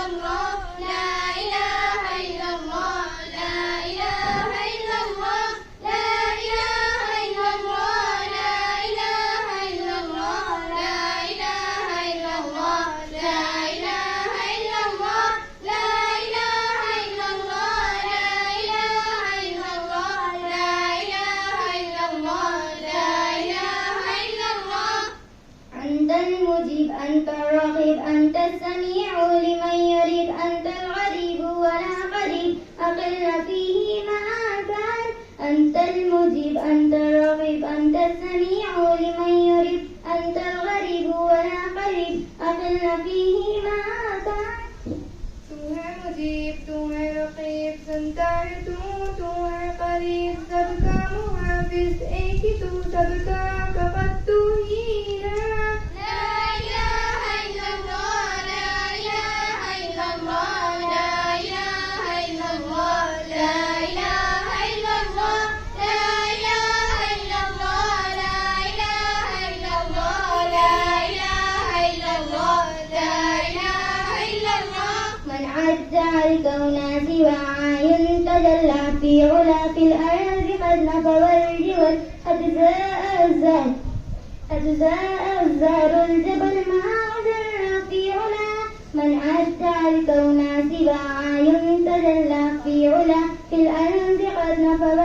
الله لا إله إلا الله لا إله إلا الله لا إله إلا الله لا إله إلا الله لا إله إلا الله لا إله إلا الله لا إله إلا الله لا إله إلا الله لا إله إلا الله لا إله إلا الله. أنت المجيب أنت الرقيب أنت السميع لمن يريد أنت الغريب ولا قريب أقل فيه ما كان. أنت المجيب أنت الرقيب أنت السميع لمن يريد أنت الغريب ولا قريب أقل فيه ما كان. तू है मुजीब तू है रकीब सुनता है तू है करीब सबका मुहाफिज एक ही तू सबका कफत तू ही है. لا إله إلا الله لا إله إلا الله لا إله إلا الله لا إله إلا الله لا إله إلا الله لا إله إلا الله لا إله إلا الله لا إله إلا الله. من عد الكون سواعي تجلى في علا في الأرض قد نفر الجبل أجزاء الزهر الجبل ما أجر في علا. من عد الكون سواعي تجلى في علا في الأرض قد نفر